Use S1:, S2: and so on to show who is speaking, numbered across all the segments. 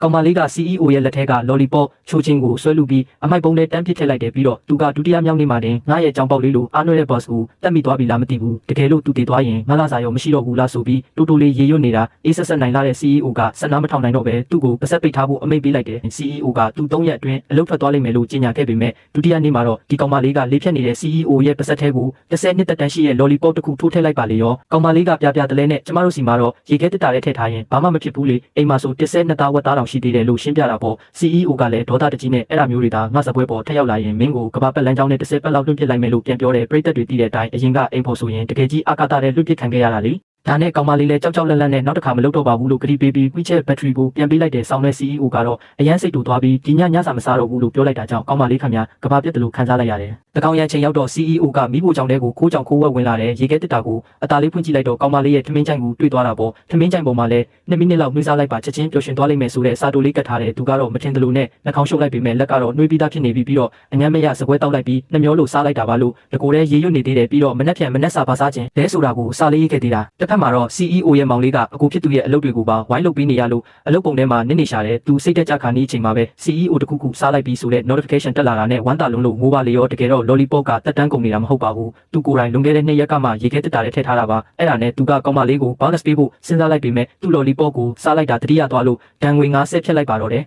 S1: ကောင်မလေးက CEO ရဲ့လက်ထက်က lollipop ချိုးချင်းကိုဆွဲလူပြီးအမိုက်ပုံးနဲ့တန်းပစ်ထည့်လိုက်တယ်ပြီးတော့သူကဒုတိယမြောက်နေ့မှာတင်ငါ့ရဲ့ကြောင်ပေါက်လေးလိုအားနွဲ့တဲ့ boss ကိုတက်မိသွားပြီလားမသိဘူးတကယ်လို့သူတည်သွားရင်ငါလာစာရောမရှိတော့ဘူးလားဆိုပြီးတိုးလေးရေရွတ်နေတာအေးဆက်နိုင်လာတဲ့ CEO ကဆက်နားမထောင်နိုင်တော့ပဲသူ့ကိုပါဆက်ပိတ်ထားဖို့အမိန့်ပေးလိုက်တယ် CEO ကသူ3ရက်အတွင်းအလုပ်ထွက်သွားလိမ့်မယ်လို့ကြေညာခဲ့ပေမဲ့ဒုတိယနေ့မှာတော့ဒီကောင်မလေးကလေးဖြတ်နေတဲ့ CEO ရဲ့ပါဆက်ထဲကို10နှစ်တက်တန်းရှိရဲ့ lollipop တစ်ခုထိုးထည့်လိုက်ပါလေရောကောင်မလေးကပြတလဲနဲ့ကျမတို့စီမှာတော့ရေခဲတက်တာလေးထည့်ထားရင်ဘာမှမဖြစ်ဘူးလေအိမ်မှာဆို12သားဝက်သားတောင်ရှိသေးတယ်လို့ရှင်းပြတာပေါ့ CEO ကလည်းဒေါသတကြီးနဲ့အဲ့ဒါမျိုးတွေဒါငါစပွဲပေါ်ထက်ရောက်လာရင်မင်းကိုကဘာပတ်လမ်းကြောင်းနဲ့10ပတ်လောက်လွှင့်ပစ်လိုက်မယ်လို့ပြန်ပြောတယ်ပရိသတ်တွေသိတဲ့အတိုင်းအရင်ကအိမ်ဖို့ဆိုရင်တကယ်ကြီးအာကာသတဲ့လွှင့်ပစ်ခံခဲ့ရတာလေဒါနဲ့ကောင်မလေးလည်းကြောက်လန့်နဲ့နောက်တစ်ခါမလုပ်တော့ပါဘူးလို့ကတိပေးပြီး WeChat battery ကိုပြန်ပေးလိုက်တဲ့ဆောင်းတဲ့ CEO ကတော့အရန်စိတ်တူသွားပြီးဒီညစာမစားတော့ဘူးလို့ပြောလိုက်တာကြောင့်ကောင်မလေးခင်ဗျာကဘာပြတ်တယ်လို့ခံစားလိုက်ရတယ်။တကောင်ရန်ချိန်ရောက်တော့ CEO ကမိဖို့ကြောင့်တဲ့ကိုခိုးကြောင်ခိုးဝက်ဝင်လာတဲ့ရေခဲတက်တာကိုအသားလေးဖွင့်ကြည့်လိုက်တော့ကောင်မလေးရဲ့ထမင်းချိုင်ကိုတွေ့သွားတာပေါ့။ထမင်းချိုင်ပေါ်မှာလည်း2မိနစ်လောက်နှွေးစားလိုက်ပါချက်ချင်းပျော်ရွှင်သွားလိမ့်မယ်ဆိုတဲ့စာတိုလေးကတ်ထားတယ်သူကတော့မထင်သလိုနဲ့နှာခေါင်းရှုပ်လိုက်ပေမဲ့လက်ကတော့နှွေးပြီးသားဖြစ်နေပြီးတော့အငမ်းမရစပွဲတောက်လိုက်ပြီးနှမျောလို့စားလိုက်တာပါလို့တကိုယ်တည်းရေရွတ်နေသေးတယ်ပြီးတော့မနှက်စာပါစားခြင်းလဲဆိုတာကိုစားလေးရေးခဲ့သေးတာတစ်ဖက်မှာတော့ CEO ရဲ့မောင်လေးကအကူဖြစ်သူရဲ့အလုပ်တွေကိုပါဝိုင်းလုပ်ပေးနေရလို့အလုပ်ပုံထဲမှာနစ်ရှာတယ်သူစိတ်တက်ကြခါနေအချိန်မှာပဲ CEO တခုခုစားလိုက်ပြီးဆိုတဲ့ notification တက်လာတာနဲ့ဝမ်းသာလုံးလို့ငိုးပါလေရောတကယ်တော့ lollipop ကတက်တန်းကုန်နေတာမဟုတ်ပါဘူးသူကိုယ်တိုင်လွန်ခဲ့တဲ့2ရက်ကမှရေခဲတက်တာလေးထည့်ထားတာပါအဲ့ဒါနဲ့သူကကောင်မလေးကို bonus ပေးဖို့စဉ်းစားလိုက်ပေမဲ့သူ့ lollipop ကိုစားလိုက်တာတတိယသွားလို့ဒဏ်ငွေ90ဖြတ်လိုက်ပါတော့တယ်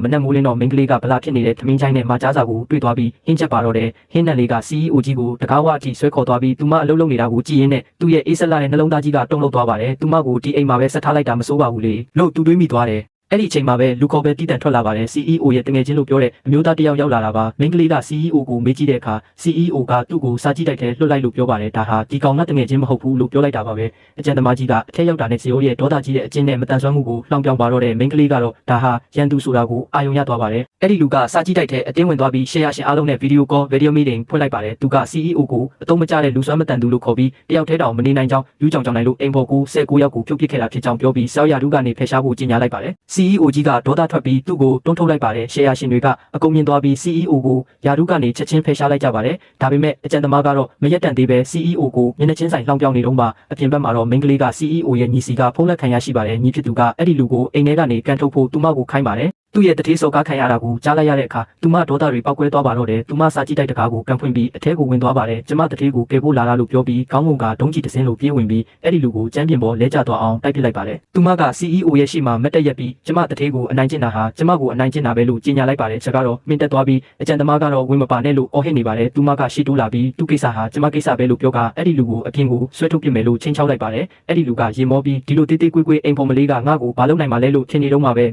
S1: မနက်မိုးလင်းတော့မိန်းကလေးကဗလာဖြစ်နေတဲ့သမင်းချိုင်းနဲ့မကြားစာကိုတွေ့သွားပြီးဟင်းချက်ပါတော့တယ်ဟင်းနက်လေးက CEO ကြီးကိုတကားဝအထိဆွဲခေါ်သွားပြီးသူမအလုပ်လုပ်နေတာကိုကြည့်ရင်းနဲ့သူ့ရဲ့အေးဆက်လာတဲ့နှလုံးသားကြီးကတုန်လှုပ်သွားပါတယ်သူမကိုဒီအိမ်မှာပဲဆက်ထားလိုက်တာမစိုးပါဘူးလေလို့သူတွေးမိသွားတယ်အဲ့ဒီအချိန်မှာပဲလူခေါ်ပဲတီးတန့်ထွက်လာပါတယ် CEO ရဲ့တငယ်ချင်းလို့ပြောတဲ့အမျိုးသားတစ်ယောက်ရောက်လာတာပါမိန်းကလေးက CEO ကိုမေးကြည့်တဲ့အခါ CEO ကသူ့ကိုစားကြည့်တိုက်တယ်လွတ်လိုက်လို့ပြောပါတယ်ဒါဟာဒီကောင်ကတငယ်ချင်းမဟုတ်ဘူးလို့ပြောလိုက်တာပါပဲအကျဉ်းသမားကြီးကအထက်ရောက်တာနဲ့ဇေယိုရဲ့ဒေါသကြီးတဲ့အကျဉ်းနဲ့မတန်ဆွမ်းမှုကိုလှောင်ပြောင်ပါတော့တဲ့မိန်းကလေးကတော့ဒါဟာရန်သူဆိုတာကိုအာရုံရသွားပါတယ်အဲ့ဒီလူကစားကြည့်တိုက်တဲ့အတင်းဝင်သွားပြီးရှယ်ယာရှင်အားလုံးနဲ့ဗီဒီယိုကော video meeting ဖွင့်လိုက်ပါတယ်သူက CEO ကိုအတုံးမကျတဲ့လူစွမ်းမတန်သူလို့ခေါ်ပြီးတယောက်တည်းတောင်မနေနိုင်ကြောင်းယူကြောင်နိုင်လို့အိမ်ပေါ်ကို19ယောက်ကိုဖြုတ်ပစ်ခဲ့တာဖြစ်ကြောင်းပြောပြီးဆောက်ရဒုကနေဖယ်ရှားဖို့ကြေညာလိုက်ပါတယ် CEO ကြီးကဒေါသထွက်ပြီးသူ့ကိုတွန်းထုတ်လိုက်ပါတယ်ရှယ်ယာရှင်တွေကအကုန်မြင်သွားပြီး CEO ကိုယာရုကနေချက်ချင်းဖယ်ရှားလိုက်ကြပါတယ်ဒါပေမဲ့အကြံသမားကတော့မရက်တန်သေးပဲ CEO ကိုမျက်နှာချင်းဆိုင်လှောင်ပြောင်းနေတော့မှအပြင်ဘက်မှာတော့မိန်းကလေးက CEO ရဲ့ညီစီကဖုန်းလက်ခံရရှိပါတယ်ညီဖြစ်သူကအဲ့ဒီလူကိုအိမ်ထဲကနေကန်ထုတ်ဖို့သူမကိုခိုင်းပါတယ်သူ့ရဲ့တတိစော်ကားခံရတာကိုကြားလိုက်ရတဲ့အခါသူမဒေါသတွေပောက်ကွဲသွားပါတော့တယ်သူမစာကြည့်တိုက်တကားကိုကန်ဖွင့်ပြီးအထဲကိုဝင်သွားပါတယ်ကျမတတိကိုကယ်ဖို့လာတာလို့ပြောပြီးခေါင်းငုံကဒုံးကြီးတစင်းလို့ပြေးဝင်ပြီးအဲ့ဒီလူကိုကျမ်းပြင်ပေါ်လဲကျသွားအောင်တိုက်ပစ်လိုက်ပါတယ်သူမက CEO ရဲ့ရှေ့မှာမတ်တက်ရက်ပြီးကျမတတိကိုအနိုင်ကျင့်တာဟာကျမကိုအနိုင်ကျင့်တာပဲလို့ကြေညာလိုက်ပါတယ်ချက်ကတော့မင်းတက်သွားပြီးအကြံသမားကတော့ဝင်မပါနဲ့လို့အော်ဟစ်နေပါတယ်သူမကရှေ့တိုးလာပြီးသူ့ကိစ္စဟာကျမကိစ္စပဲလို့ပြောကအဲ့ဒီလူကိုအပြင်ကိုဆွဲထုတ်ပစ်မယ်လို့ချင်းချောက်လိုက်ပါတယ်အဲ့ဒီလူကရေမောပြီးဒီလိုတေးကွေးအိမ်ဖော်မလေးကငါ့ကိုဘာလုပ်နိုင်မှာလဲလို့ထင်နေတော့မှပဲ